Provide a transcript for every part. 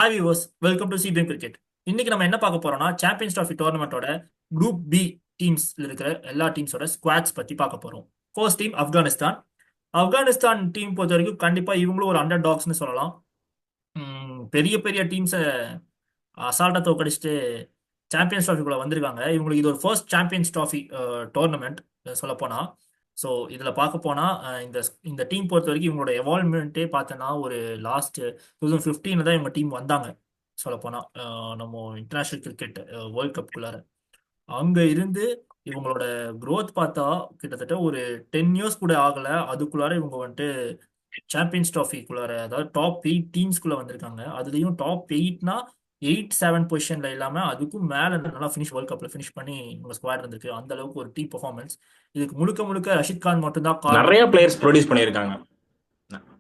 Hi viewers, welcome to CPM cricket. இன்னைக்கு நம்ம என்ன பார்க்க போறோம்னா சாம்பியன்ஸ் ட்ராஃபி டோர்னமெண்டோட குரூப் பி டீம்ஸ்ல இருக்கிற எல்லா டீம்ஸோட ஸ்குவாட்ஸ் பத்தி பார்க்க போறோம். First team Afghanistan. Afghanistan team பொறுத்த வரைக்கும் கண்டிப்பா இவங்களும் ஒரு அண்டர் டாக்ஸ்னு சொல்லலாம். பெரிய பெரிய டீம்ஸை அசால்ட்டா தோக்கடிச்சிட்டு சாம்பியன்ஸ் ட்ராஃபிக்குள்ள வந்திருக்காங்க. இவங்களுக்கு இது ஒரு ஃபர்ஸ்ட் சாம்பியன்ஸ் ட்ராஃபி டோர்னமெண்ட் சொல்ல போனா. ஸோ இதில் பார்க்க போனா இந்த இந்த டீம் பொறுத்த வரைக்கும் இவங்களோட எவால்வ்மெண்ட்டே பார்த்தோன்னா ஒரு லாஸ்ட் 2015 தான் இவங்க டீம் வந்தாங்க. சொல்ல போனா நம்ம இன்டர்நேஷனல் கிரிக்கெட் வேர்ல்ட் கப்புக்குள்ளார அங்க இருந்து இவங்களோட growth பார்த்தா கிட்டத்தட்ட ஒரு 10 இயர்ஸ் கூட ஆகல. அதுக்குள்ளார இவங்க வந்துட்டு சாம்பியன்ஸ் ட்ராஃபிக்குள்ளார அதாவது டாப் 8 டீம்ஸ்குள்ள வந்திருக்காங்க. அதுலயும் டாப் 8னா 8-7 பொசிஷன்ல இல்லாம அதுக்கும் மேல நல்லா ஃபினிஷ் வேர்ல்ட் கப்ல ஃபினிஷ் பண்ணி உங்க ஸ்குவாட் இருந்திருக்கு. அந்த அளவுக்கு ஒரு டீம் பெர்ஃபார்மன்ஸ். இதுக்கு முழுக்க முழுக்க ரஷித் கான் மட்டும்தான் காரணம். நிறைய பிளேயர்ஸ் ப்ரொடியூஸ் பண்ணியிருக்காங்க.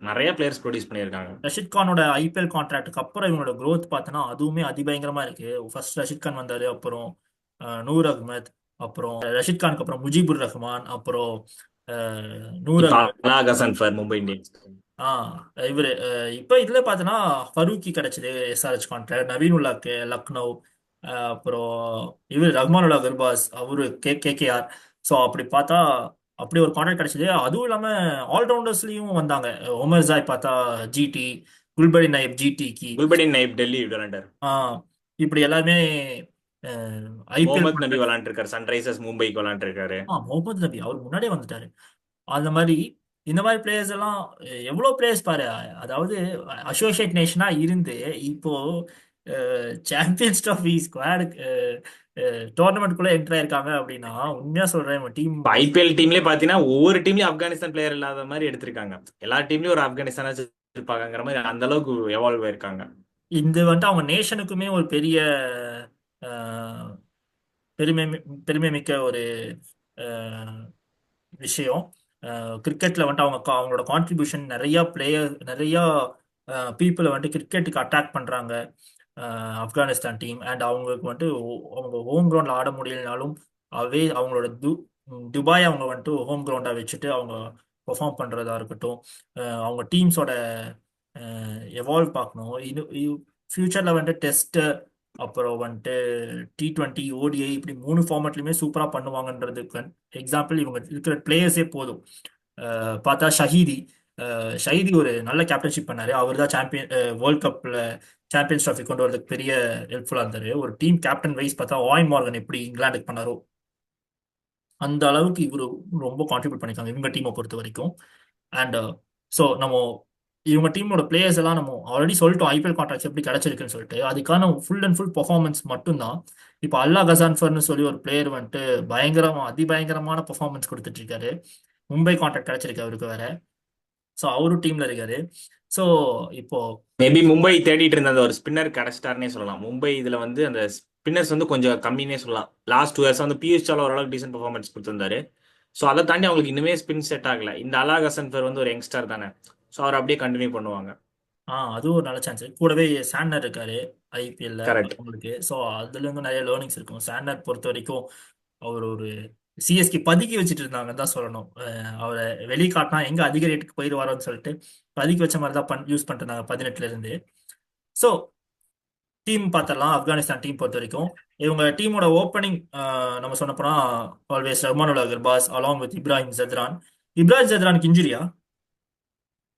நிறைய பிளேயர்ஸ் ப்ரொடியூஸ் பண்ணியிருக்காங்க. ரஷித் கானோட ஐபிஎல் கான்ட்ராக்டுக்கு அப்புறம் இவனோட growth பார்த்தோன்னா அதுவுமே அதிபயங்கரமா இருக்கு. ஃபர்ஸ்ட் ரஷித் கான் வந்தாரு, அப்புறம் நூர் அகமத், அப்புறம் ரஷித் கானுக்கு அப்புறம் முஜிபுர் ரஹ்மான், அப்புறம் நூர் இப்ப அகமத். அலா ஹசன் ஃபார் மும்பை இந்தியன்ஸ். ஆ இவரு இப்போ இதுல பார்த்தோன்னா ஃபரூக்கி கிடைச்சது எஸ்ஆர்ஹெச் கான்ட்ராக்ட், நவீன் உல்லாக்கு லக்னோ, அப்புறம் இவர் ரஹ்மான் உல்லா குர்பாஸ் அவரு கேகேஆர். ஸோ அப்படி பார்த்தா அப்படி ஒரு கான்ட்ராக்ட் கிடைச்சது. அதுவும் இல்லாம ஆல்ரவுண்டர்ஸ்லயும் வந்தாங்க. ஒமர் ஜாய் பார்த்தா ஜிடி, குல்படி நைப் ஜிடிக்கு. குல்படின் நைப் டெல்லி விளையாண்டர். ஆ இப்படி எல்லாருமே ஐபிஎல். முகமது நபி விளையாண்டுருக்காரு, சன்ரைசர்ஸ் மும்பைக்கு விளையாண்டுருக்காரு. முகமது நபி அவர் முன்னாடியே வந்துட்டாரு. அந்த மாதிரி இந்த மாதிரி பிளேயர்ஸ் எல்லாம் எவ்வளோ பிளேயர்ஸ் பாரு. அதாவது அசோசியேட் நேஷனா இருந்து இப்போ சாம்பியன்ஸ் ட்ராஃபி ஸ்குவாடு டோர்னமெண்ட்குள்ள என்டர் ஆயிருக்காங்க அப்படின்னா உண்மையா சொல்றேன் டீம். இப்ப ஐபிஎல் டீம்லயே பாத்தீங்கன்னா ஒவ்வொரு டீம்லயும் ஆப்கானிஸ்தான் பிளேயர் இல்லாத மாதிரி எடுத்திருக்காங்க. எல்லா டீம்லயும் ஒரு ஆப்கானிஸ்தானா இருப்பாங்கிற மாதிரி அந்த அளவுக்கு எவால்வ் ஆயிருக்காங்க. இது வந்துட்டு அவங்க நேஷனுக்குமே ஒரு பெரிய அஹ், பெருமை பெருமை மிக்க ஒரு விஷயம். கிரிக்கெட்ல வந்துட்டு அவங்களோட கான்ட்ரிபியூஷன் நிறைய பிளேயர் நிறைய பீப்புளை வந்துட்டு கிரிக்கெட்டுக்கு அட்டாக் பண்றாங்க. ஆப்கானிஸ்தான் டீம் அண்ட் அவங்களுக்கு வந்துட்டு அவங்க ஹோம் கிரவுண்ட்ல ஆட முடியலனாலும் அவே அவங்களோட துபாய் அவங்க வந்துட்டு ஹோம் கிரவுண்டா வச்சுட்டு அவங்க பெர்ஃபார்ம் பண்றதா இருக்கட்டும். அவங்க டீம்ஸோட எவால்வ் பார்க்கணும். இது ஃபியூச்சர்ல வந்துட்டு டெஸ்ட், அப்புறம் வந்துட்டு T20 ஓடிஐ இப்படி 3 ஃபார்மேட்லையுமே சூப்பரா பண்ணுவாங்கன்றதுக்கு எக்ஸாம்பிள் இவங்க இருக்கிற பிளேயர்ஸே போதும். பார்த்தா ஷஹீதி ஒரு நல்ல கேப்டன்ஷிப் பண்ணாரு. அவர் தான் சாம்பியன் வேர்ல்ட் கப்ல சாம்பியன்ஸ் ட்ராஃபி கொண்டு வரதுக்கு பெரிய ஹெல்ப்ஃபுல்லா இருந்தாரு. ஒரு டீம் கேப்டன் வைஸ் பார்த்தா ஆயின் மார்கன் எப்படி இங்கிலாந்துக்கு பண்ணாரோ அந்த அளவுக்கு இவரு ரொம்ப கான்ட்ரிபியூட் பண்ணிருக்காங்க இவங்க டீமை பொறுத்த வரைக்கும். அண்ட் ஸோ நம்ம இவங்க டீமோட பிளேயர்ஸ் எல்லாம் நம்ம ஆல்ரெடி சொல்லிட்டோம் ஐபிஎல் கான்ட்ராக்ட்ஸ் எப்படி கிடைச்சிருக்குன்னு சொல்லிட்டு. அதுக்கான ஃபுல் அண்ட் ஃபுல் பெர்ஃபார்மன்ஸ் மட்டும்தான். இப்போ அல்லா கசான்ஃபர்னு சொல்லி ஒரு பிளேயர் வந்துட்டு அதிபயங்கரமான பெர்ஃபார்மன்ஸ் கொடுத்துட்டு இருக்காரு. மும்பை கான்ட்ராக்ட் கிடைச்சிருக்கு அவருக்கு வேற. ஸோ அவரும் டீம்ல இருக்காரு. ஸோ இப்போ மேபி மும்பை தேடிட்டு இருந்த அந்த ஒரு ஸ்பின்னர் கிடைச்சிட்டாருன்னே சொல்லலாம். மும்பை இதுல வந்து அந்த ஸ்பின்னர்ஸ் வந்து கொஞ்சம் கம்மினே சொல்லலாம். லாஸ்ட் 2 இயர்ஸ் வந்து பியூஷ் சாவ்லா ஓரளவுக்கு டீசென்ட் பெர்ஃபார்மன்ஸ் கொடுத்திருந்தாரு. ஸோ அதை தாண்டி அவங்களுக்கு இன்னுமே ஸ்பின் செட் ஆகல. இந்த அலா ஹசன் ஃபர் வந்து ஒரு யங்ஸ்டர் தானே. ஸோ அவர் அப்படியே கண்டினியூ பண்ணுவாங்க. அதுவும் ஒரு நல்ல சான்ஸ். கூடவே சாண்டர் இருக்காரு ஐபிஎல்ல கரெக்ட். அவங்களுக்கு. ஸோ அதுல இருந்து நிறைய லேர்னிங்ஸ் இருக்கும். சாண்டர் பொறுத்த வரைக்கும் அவர் ஒரு சிஎஸ்கே பதுக்கி வச்சுட்டு இருந்தாங்கன்னு தான் சொல்லணும். அவரை வெளிக்காட்டினா எங்க அதிக ரேட்டுக்கு போயிடுவாரோன்னு சொல்லிட்டு பதுக்கி வச்ச மாதிரி தான் யூஸ் பண்ணிட்டு இருந்தாங்க 18ல இருந்து. ஸோ டீம் பார்த்தரலாம். ஆப்கானிஸ்தான் டீம் பொறுத்த வரைக்கும் இவங்க டீமோட ஓப்பனிங் நம்ம சொன்ன போனா always Rahmanullah Gurbaz along with Ibrahim Zadran. Ibrahim ஜத்ரானுக்கு இன்ஜுரியா?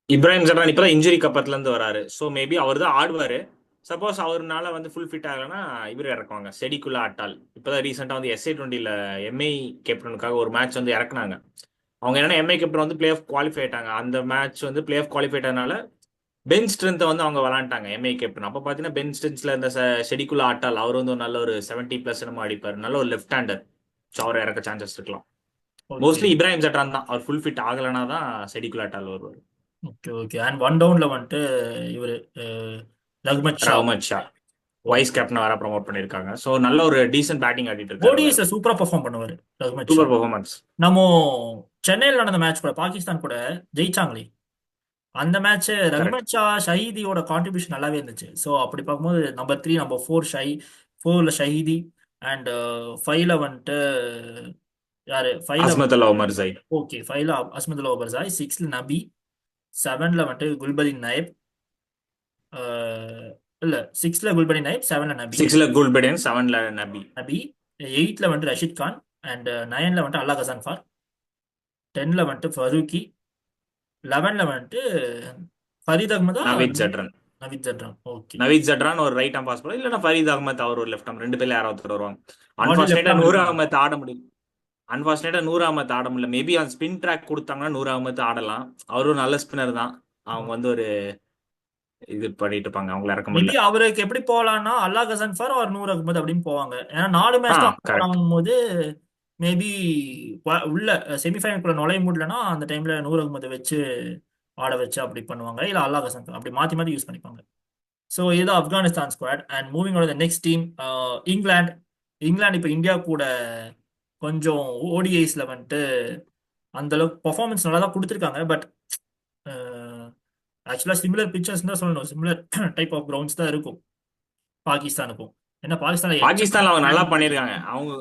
இப்ராஹிம் ஜடான் இப்பதான் இன்ஜுரி கப்பத்துல இருந்து வராரு. ஸோ மேபி அவர் தான் ஆடுவாரு. சப்போஸ் அவர்னால வந்து ஃபுல் ஃபிட் ஆகலைன்னா இவர் இறக்குவாங்க, செடிக்குள்ள ஆட்டால். இப்பதான் ரீசெண்டா வந்து SA20ல எம்ஐ கேப்டனுக்காக ஒரு மேட்ச் வந்து இறக்குனாங்க. அவங்க என்னன்னா எம்ஐ கேப்டன் வந்து பிளே ஆஃப் குவாலிஃபை ஆயிட்டாங்க. அந்த மேட்ச் வந்து பிளே ஆஃப் குவாலிஃபை ஆனதுனால பென் ஸ்ட்ரென்த்தை வந்து அவங்க விளாண்டாங்க எம்ஐ கேப்டன். அப்போ பார்த்தீங்கன்னா பென் ஸ்ட்ரென்த்ல இருந்த செடிக்குள்ள ஆட்டால் அவர் வந்து ஒரு நல்ல ஒரு 70+ என்னமோ அடிப்பார். நல்ல ஒரு லெஃப்ட் ஹேண்டர். ஸோ அவரை இறக்க சான்சஸ் இருக்கலாம். ஓகே மோஸ்ட்லி இப்ராஹிம் ஜட்ரான் தான். அவர் ஃபுல் ஃபிட் ஆகலைன்னா தான் செடிக்குள்ள ஆட்டால் வருவார். Okay okay. அண்ட் ஒன் டவுன்ல வந்துட்டு இவரு ரஹ்மத் ஷா. ரஹ்மத் ஷா வைஸ் கேப்டன் வர ப்ரோமோட் பண்ணிருக்காங்க. ஸோ நல்ல ஒரு டீசென்ட் பேட்டிங் ஆடிட்டு இருக்காரு அவர். ஓடிஐஸ்ல சூப்பரா பெர்ஃபார்ம் பண்ணுவாரு ரஹ்மத் ஷா. Super performance. நம்ம சென்னையில் நடந்த மேட்ச் கூட பாகிஸ்தான் கூட ஜெயிச்சாங்களே அந்த மேட்ச் கரெக்ட். ரஹ்மத் ஷா ஷஹீதியோட கான்ட்ரிபியூஷன் நல்லாவே இருந்துச்சு. ஸோ அப்படி பார்க்கும்போது நம்பர் 3 நம்பர் 4 4ல ஷஹீதி. அண்ட் 5ல வந்துட்டு யாரு 5ல? அஸ்மத் அல்லா உமர் ஜை. ஓகே 5ல அஸ்மதுல்லா ஓபர்சாய், 6ல நபி, 7ல வந்துட்டு குல்பதீன் நாயப், இல்ல 6ல குல்படி நைப், 7ல நபி. 6ல குல்பெடியன், 7ல நபி. நபி. 8ல வந்துட்டு ரஷித் கான். அண்ட் 9ல வந்துட்டு அல்லா ஹசன் ஃபார். 10ல வந்துட்டு ஃபரூக்கி. 11ல வந்துட்டு ஃபரீத் அகமதா நவீத் ஜட்ரன். நவீத் ஜட்ரான். ஓகே. நவீத் ஜட்ரான் ஒரு ரைட் ஆம் பாஸ் போல, இல்லைன்னா ஃபரீத் அகமத் அவர் ஒரு லெஃப்ட் ஆம், ரெண்டு பேர்ல யாராவது ஒருத்தர் வருவாங்க. ஆல்ரெடி லெஃப்ட் அன்பார்ச்சுனேட்டா ஆர்ம் நூர் இருக்காங்க. அகமத் ஆட முடியும். அன்பார்ச்சுனேட்டா நூர் அகமத் ஆட முடியல. மேபி அந்த ஸ்பின் ட்ராக் கொடுத்தாங்கன்னா நூர் அகமத் ஆடலாம். அவரும் நல்ல ஸ்பின்னர் தான். அவங்க வந்து ஒரு இது பண்ணிட்டு இருப்பாங்க, அவங்கள இறக்க மேபி முடியல. அவருக்கு எப்படி போகலான்னா அல்லா ஹசன் ஃபார் ஒரு நூர் அகமது அப்படின்னு போவாங்க. ஏன்னா 4 ஆ மேட்ச் தான் கரெக்ட். போறாங்கும் போது மேபி உள்ள செமிஃபைனல்குள்ள நுழைய முடியலன்னா அந்த டைம்ல நூர் அகமது வச்சு ஆட வச்சு அப்படி பண்ணுவாங்க. இல்ல அல்லா ஹசன் ஃபார் அப்படி மாத்தி மாத்தி யூஸ் பண்ணிப்பாங்க. ஸோ இதுதான் Afghanistan squad. And moving on the next team, England. England இப்போ இந்தியா கூட கொஞ்சம் ஓடிஐஸ்ல வந்துட்டு அந்த அளவுக்கு பர்ஃபார்மன்ஸ் நல்லா தான் கொடுத்துருக்காங்க. பட் ஆக்சுவலாக சிமிலர் பிக்சர்ஸ் தான் சொல்லணும். சிமிலர் டைப் ஆஃப் கிரவுண்ட்ஸ் தான் இருக்கும் பாகிஸ்தானுக்கும். ஏன்னா பாகிஸ்தானில் பாகிஸ்தான்ல அவங்க நல்லா எக்கச்சக்க பண்ணியிருக்காங்க. அவங்க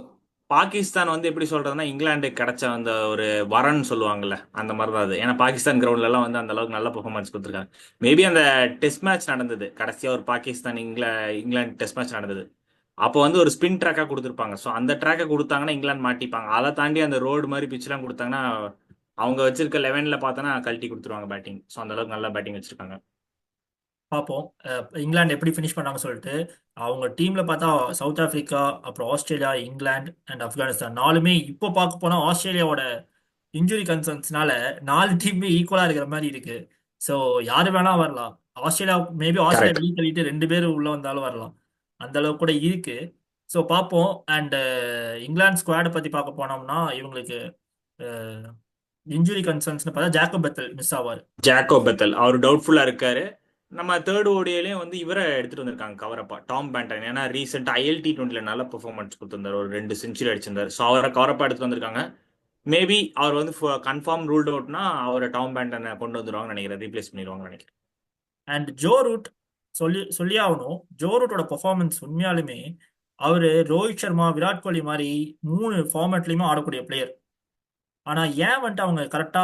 பாகிஸ்தான் வந்து எப்படி சொல்றதுன்னா, இங்கிலாந்துக்கு கிடைச்ச அந்த ஒரு வரன்னு சொல்லுவாங்கல்ல, அந்த மாதிரி தான் அது. ஏன்னா பாகிஸ்தான் கிரவுண்ட்ல எல்லாம் வந்து அந்த அளவுக்கு நல்ல பெர்ஃபார்மன்ஸ் கொடுத்துருக்காங்க. மேபி அந்த டெஸ்ட் மேட்ச் நடந்தது கடைசியா, ஒரு பாகிஸ்தான் இங்கிலாந்து டெஸ்ட் மேட்ச் நடந்தது. அப்போ வந்து ஒரு ஸ்பின் ட்ராக்கா கொடுத்துருப்பாங்க. ஸோ அந்த ட்ராக்கை கொடுத்தாங்கன்னா இங்கிலாந்து மாட்டிப்பாங்க. அதை தாண்டி அந்த ரோடு மாதிரி பிச்லாம் கொடுத்தாங்கன்னா அவங்க வச்சிருக்க 11ல பார்த்தோன்னா கழட்டி கொடுத்துருவாங்க பேட்டிங். ஸோ அந்த அளவுக்கு நல்லா பேட்டிங் வச்சிருக்காங்க. பார்ப்போம். இங்கிலாந்து எப்படி ஃபினிஷ் பண்ணாங்க சொல்லிட்டு. அவங்க டீம்ல பார்த்தா சவுத் ஆப்பிரிக்கா, அப்புறம் ஆஸ்திரேலியா, இங்கிலாந்து அண்ட் ஆப்கானிஸ்தான் நாலுமே இப்போ பார்க்க போனா ஆஸ்திரேலியாவோட இன்ஜுரி கன்சர்ன்ஸ்னால 4 டீமுமே ஈக்குவலா இருக்கிற மாதிரி இருக்கு. ஸோ யாரு வேணா வரலாம். Australia maybe Australia correct. வெளியே தள்ளிட்டு 2 பேர் உள்ள வந்தாலும் வரலாம். அந்த அளவுக்கு கூட இருக்கு. ஸோ பார்ப்போம். அண்ட் இங்கிலாந்து ஸ்குவாடை பத்தி பார்க்க போனோம்னா இவங்களுக்கு இன்ஜுரி கன்சர்ன்ஸ்னு பார்த்தா ஜாக்கப் பெத்தல் மிஸ் ஆவார். ஜாக்கோ பெத்தல் அவர் டவுட்ஃபுல்லா இருக்காரு. நம்ம தேர்ட் ஓடியிலையும் வந்து இவரை எடுத்துட்டு வந்திருக்காங்க கவரப்பா, டாம் பேண்டன். ஏன்னா ரீசெண்டா ILT20ல நல்ல பெர்ஃபார்மன்ஸ் கொடுத்திருந்தாரு, ஒரு 2 செஞ்சுரி அடிச்சிருந்தாரு. ஸோ அவரை கவரப்பா எடுத்துட்டு வந்திருக்காங்க. மேபி அவர் வந்து கன்ஃபார்ம் ரூல்ட் அவுட்னா அவரை டாம் பேண்டனை கொண்டு வந்துருவாங்கன்னு நினைக்கிறேன், ரீப்ளேஸ் பண்ணிடுவாங்கன்னு நினைக்கிறேன். அண்ட் ஜோ ரூட் சொல்லி ஆகணும். ஜோ ரூட்டோட பெர்ஃபார்மன்ஸ் உண்மையாலுமே அவரு ரோஹித் சர்மா, விராட் கோலி மாதிரி 3 ஃபார்மேட்லயுமே ஆடக்கூடிய பிளேயர். ஆனா ஏன் வந்துட்டு அவங்க கரெக்டா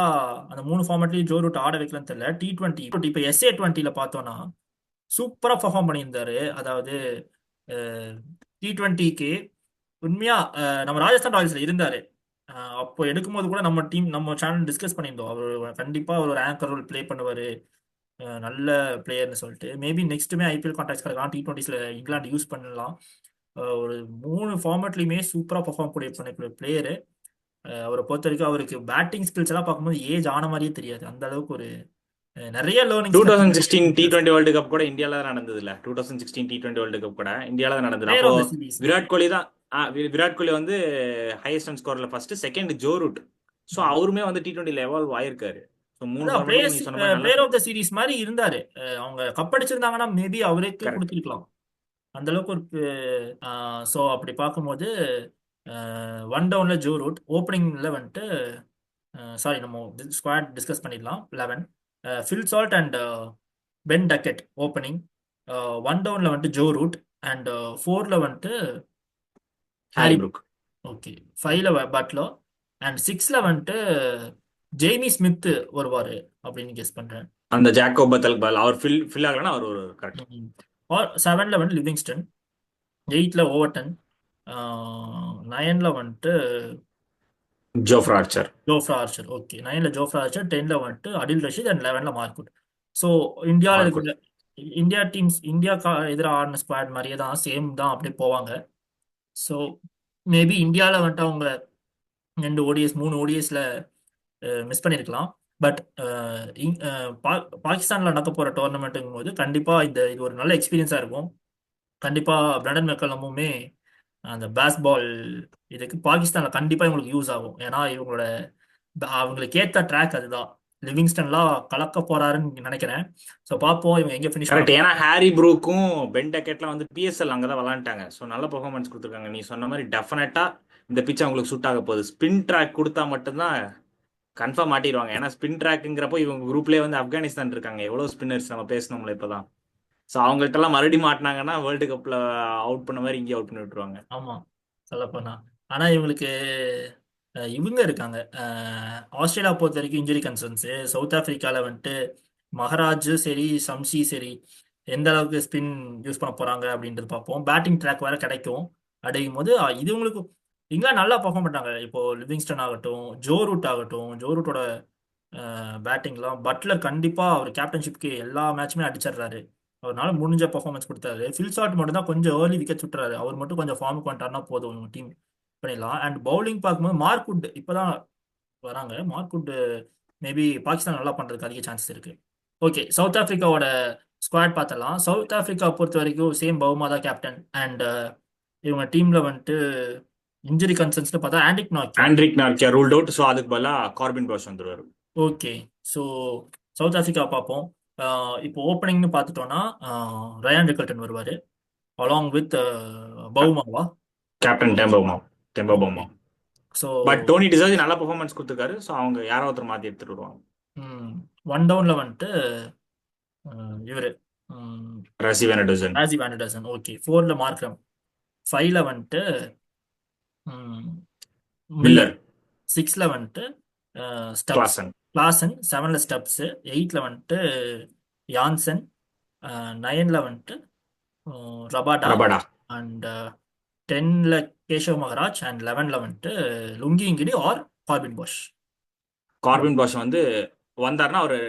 அந்த 3 ஃபார்மேட்லயும் ஜோ ரூட் ஆட வைக்கலன்னு தெரியல. T20 இப்போ SA20ல பார்த்தோம்னா சூப்பரா பெர்ஃபார்ம் பண்ணியிருந்தாரு. அதாவது T20க்கு உண்மையா நம்ம ராஜஸ்தான் ராயல்ஸ்ல இருந்தாரு. அப்போ எடுக்கும்போது கூட நம்ம சேனல் டிஸ்கஸ் பண்ணியிருந்தோம். அவர் கண்டிப்பா அவர் ஒரு ஆங்கர் ரோல் ப்ளே பண்ணுவாரு. நல்ல பிளேயர்னு சொல்லிட்டு மேபி நெக்ஸ்ட்டுமே ஐபிஎல் கான்டாக்ட்ஸ் கிடைக்கலாம். T20ஸ்ல இங்கிலாந்து யூஸ் பண்ணலாம். ஒரு 3 ஃபார்மேட்லையுமே சூப்பராக பெர்ஃபார்ம் பண்ணக்கூடிய பிளேயரு. அவரை பொறுத்த வரைக்கும் அவருக்கு பேட்டிங் ஸ்கில்ஸ் எல்லாம் பார்க்கும்போது ஏஜ் ஆன மாதிரியே தெரியாது. அந்த அளவுக்கு ஒரு நிறைய லேர்னிங்ஸ் கற்றுக்கக்கூடிய 2016 பிளேயர்ஸ். T20 வேர்ல்டு கப் கூட இந்தியாவில் தான் நடந்தது இல்ல. 2016 T20 வேர்ல்டு கப் கூட இந்தியாவில் தான் நடந்தது. பிளேயர் அப்போ of the series. Virat Kohli தான். விராட் கோலி வந்து ஹையஸ்ட் ரன் ஸ்கோர்ல first, second Joe Root. So அவருமே வந்து T20ல எவால்வ் ஆயிருக்காரு. ஸோ 3 ஃபார்மேட்டும் நீ சொன்ன மாதிரி நல்லா பிளேயர் ஆஃப் த சீரீஸ் மாதிரி இருந்தாரு. அவங்க கப் அடிச்சிருந்தாங்கன்னா மேபி அவருக்கு கரெக்ட். கொடுத்துருக்கலாம். அந்த அளவுக்கு ஒரு ஸோ அப்படி பார்க்கும்போது ஒன் டவுன்ல ஜோ ரூட் ஓப்பனிங்ல வந்துட்டு சாரி நம்ம ஸ்குவாட் டிஸ்கஸ் பண்ணிடலாம். 11 Phil Salt and Ben Duckett opening. One டவுன்ல வந்துட்டு ஜோ ரூட். அண்ட் 4ல வந்துட்டு ஹாரி ஹாரி. ப்ரூக். ஓகே. 5ல பட்லர். அண்ட் 6ல வந்துட்டு ஜெய்மி ஸ்மித் வருவாரு அப்படின்னு கெஸ் பண்றேன். அந்த ஜாக்கோ பத்தல் பால் அவர் ஃபில் ஆகலன்னா அவர் ஒரு கரெக்ட். 7ல வந்துட்டு லிவிங்ஸ்டன். 8ல ஓவர்டன். 9ல வந்துட்டு Jofra Archer. Jofra Archer. Okay. 9ல ஜோஃப்ரா ஆர்ச்சர். 10ல வந்துட்டு அடில் ரஷீத். அண்ட் 11ல மார்க்குட். ஸோ இந்தியாவில் மார்க்குட். இருக்கிற இந்தியா டீம்ஸ் இந்தியாவுக்கு எதிராக ஆடின ஸ்குவாட் மாதிரியே தான் சேம் தான் அப்படியே போவாங்க. ஸோ மேபி இந்தியாவில் வந்துட்டு அவங்க 3 ஓடிஎஸ்ல மிஸ் பண்ணியிருக்கலாம். பட் பாகிஸ்தானில் நடக்க போகிற டோர்னமெண்ட்டுங்கும் போது கண்டிப்பாக இது ஒரு நல்ல எக்ஸ்பீரியன்ஸாக இருக்கும். கண்டிப்பாக பிரண்டன் மெக்கலமுமே அந்த பேஸ்பால் இதுக்கு பாகிஸ்தானில் கண்டிப்பாக இவங்களுக்கு யூஸ் ஆகும். ஏன்னா அவங்களுக்கு ஏற்ற ட்ராக் அதுதான். லிவிங்ஸ்டன்லாம் கலக்க போறாருன்னு நினைக்கிறேன். ஸோ பார்ப்போம் இவங்க எங்கே ஃபினிஷ் பண்ண கரெக்ட். ஏன்னா போறாங்க. ஹாரி ப்ரூக்கும் பென் டக்கெட்லாம் வந்து PSL அங்கே தான் விளாண்டாங்க. ஸோ நல்ல பெர்ஃபார்மன்ஸ் கொடுத்துருக்காங்க. நீ சொன்ன மாதிரி டெஃபினட்டா இந்த பிச் அவங்களுக்கு சூட் ஆக போகுது. ஸ்பின் ட்ராக் கொடுத்தா மட்டும்தான் கன்ஃபார்ம் மாட்டிடுவாங்க. ஏன்னா ஸ்பின் ட்ராக்குங்கிறப்போ இவங்க குரூப்லேயே வந்து ஆப்கானிஸ்தான் இருக்காங்க. எவ்வளோ ஸ்பின்னர்ஸ் நம்ம பேசணும்ல இப்போதான். ஸோ அவங்கள்ட்ட எல்லாம் மறுபடியும் மாட்டினாங்கன்னா வேர்ல்டு கப்ல அவுட் பண்ண மாதிரி இங்கேயே அவுட் பண்ணி விட்டுருவாங்க. ஆமா, சொல்லப்போனா. ஆனா இவங்களுக்கு இவங்க இருக்காங்க. ஆஸ்திரேலியா பொறுத்த வரைக்கும் இன்ஜுரி கன்சர்ன்ஸ். சவுத் ஆப்பிரிக்கால வந்துட்டு மகராஜ் சரி, சம்சி சரி, எந்த அளவுக்கு ஸ்பின் யூஸ் பண்ண போறாங்க அப்படின்றது பார்ப்போம். பேட்டிங் ட்ராக் வேற கிடைக்கும் அப்படிங்கும் போது இது உங்களுக்கு இங்கிலாந்து நல்லா பர்ஃபார்ம் பண்ணாங்க. இப்போ லிவிங்ஸ்டன் ஆகட்டும், ஜோ ரூட் ஆகட்டும், ஜோ ரூட்டோட பேட்டிங்லாம் பட்லர் கண்டிப்பா அவர் கேப்டன்ஷிப்க்கு எல்லா மேட்சுமே அடிச்சிடுறாரு. அவர்னால முடிஞ்ச பர்ஃபார்மன்ஸ் கொடுத்தாரு. ஃபில்சார்ட் மட்டும் தான் கொஞ்சம் ஏர்லி விக்கெட் சுட்டுறாரு. அவர் மட்டும் கொஞ்சம் ஃபார்முக்கு வந்துட்டாருன்னா போதும் டீம் பண்ணிடலாம். அண்ட் பவுலிங் பார்க்கும்போது மார்க்வுட் இப்பதான் வராங்க. மார்க்வுட் மேபி பாகிஸ்தான் நல்லா பண்றதுக்கு அதிக சான்சஸ் இருக்கு. ஓகே, சவுத் ஆப்பிரிக்காவோட ஸ்குவாட் பார்த்தலாம். சவுத் ஆப்பிரிக்கா பொறுத்த வரைக்கும் சேம் பவுமா தான் கேப்டன். அண்ட் இவங்க டீம்ல வந்துட்டு இன்ஜுரி கன்சர்ன்ஸ்னு பார்த்தா antique நாக்கியா. Andrique நார்க்கியா ruled out. So அதுக்கு பதிலாக கார்பின் பாஷ் வந்துருவாரு. ஓகே, ஸோ சவுத் ஆப்பிரிக்கா பார்ப்போம். இப்போ ஓப்பனிங்னு பார்த்துட்டோம்னா ரயான் ரிக்கல்டன் வருவார் along with பவுமாவா. Captain டெம்போமா. Okay, டெம்போமா. So but Dhoni டிசர்ஜ் நல்ல பெர்ஃபார்மன்ஸ் கொடுத்துருக்காரு. ஸோ அவங்க யாரோ ஒருத்தர் மாற்றி எடுத்துட்டு வருவாங்க. ஒன் டவுன்ல வந்துட்டு இவர் Rassie van der Dussen. Rassie van der Dussen. Okay, ஃபோர்ல மார்க்ரம், ஃபைவ்ல வந்துட்டு மில்லர், மில்லர். சிக்ஸ்ல வந்துட்டு ஸ்டப்ஸ், கிளாசன். கிளாசன், செவன்ல ஸ்டப்ஸ், எயிட்ல வந்துட்டு யான்சன், நைன்ல வந்துட்டு ரபாடா, ரபடா. அண்ட் டென்ல கேஷவ் மகராஜ், அண்ட் லெவன்ல வந்துட்டு Lungi or Corbin Bosch. Corbin Bosch வந்து வந்தாருன்னா ஒரு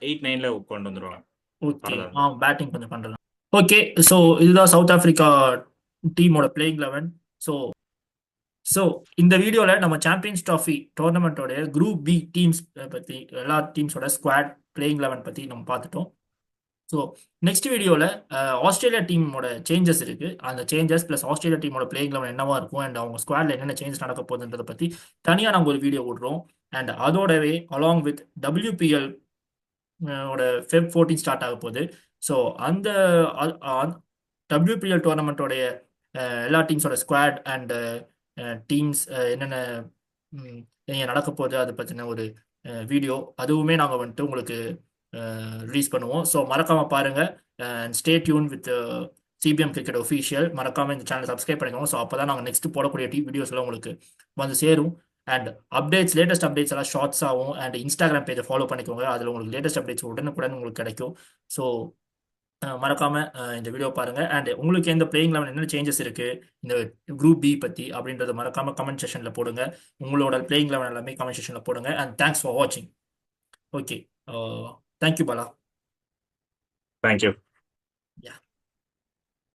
8-9ல கொண்டு வந்துருவாங்க. ஓகே, வரதா இருந்தா. பேட்டிங் கொஞ்சம் பண்றேன். ஓகே, ஸோ இதுதான் சவுத் ஆப்பிரிக்கா டீமோட பிளேயிங் லெவன். ஸோ ஸோ இந்த வீடியோவில் நம்ம சாம்பியன்ஸ் ட்ராஃபி டோர்னமெண்ட்டோட குரூப் பி டீம்ஸ் பற்றி, எல்லா டீம்ஸோட ஸ்குவாட் பிளேயிங் லெவன் பற்றி நம்ம பார்த்துட்டோம். ஸோ நெக்ஸ்ட் வீடியோவில் ஆஸ்திரேலியா டீமோட சேஞ்சஸ் இருக்குது. அந்த சேஞ்சஸ் ப்ளஸ் ஆஸ்திரேலியா டீமோட பிளேயிங் லெவன் என்னவா இருக்கும் அண்ட் அவங்க ஸ்குவாடில் என்னென்ன சேஞ்சஸ் நடக்க போகுதுன்றதை பற்றி தனியாக நாங்கள் ஒரு வீடியோ விடுறோம். அண்ட் அதோடவே அலாங் வித் WPL ஓட ஃபெப் 14 ஸ்டார்ட் ஆக போகுது. ஸோ அந்த WPL டோர்னமெண்ட்டோடைய எல்லா டீம்ஸோட ஸ்குவாட் அண்ட் டீம்ஸ் என்னென்ன இங்கே நடக்க போகுது அதை பற்றின ஒரு வீடியோ அதுவுமே நாங்கள் வந்துட்டு உங்களுக்கு ரிலீஸ் பண்ணுவோம். ஸோ மறக்காமல் பாருங்கள். And stay tune with CBM cricket official. மறக்காமல் இந்த சேனல் சப்ஸ்கிரைப் பண்ணிக்கோங்க. ஸோ அப்போ தான் நாங்கள் நெக்ஸ்ட் போடக்கூடிய வீடியோஸ் எல்லாம் உங்களுக்கு வந்து சேரும். அண்ட் அப்டேட்ஸ், லேட்டஸ்ட் அப்டேட்ஸ் எல்லாம் ஷார்ட்ஸ் ஆகும். அண்ட் இன்ஸ்டாகிராம் பேஜை ஃபாலோ பண்ணிக்கோங்க. அதில் உங்களுக்கு லேட்டஸ்ட் அப்டேட்ஸ் உடனுக்குடன் உங்களுக்கு கிடைக்கும். ஸோ மறக்காம இந்த வீடியோ பாருங்க. அண்ட் உங்களுக்கு எந்த பிளேயிங் லெவன் என்ன சேஞ்சஸ் இருக்கு இந்த குரூப் பி பத்தி அப்படின்றத மறக்காம கமெண்ட் செக்ஷன்ல போடுங்க. உங்களோட பிளேயிங் லெவன் எல்லாமே கமெண்ட் செக்ஷன்ல போடுங்க. அண்ட் தேங்க்ஸ் ஃபார் வாட்சிங். Okay, thank you Bala. தேங்க்யூ. யா.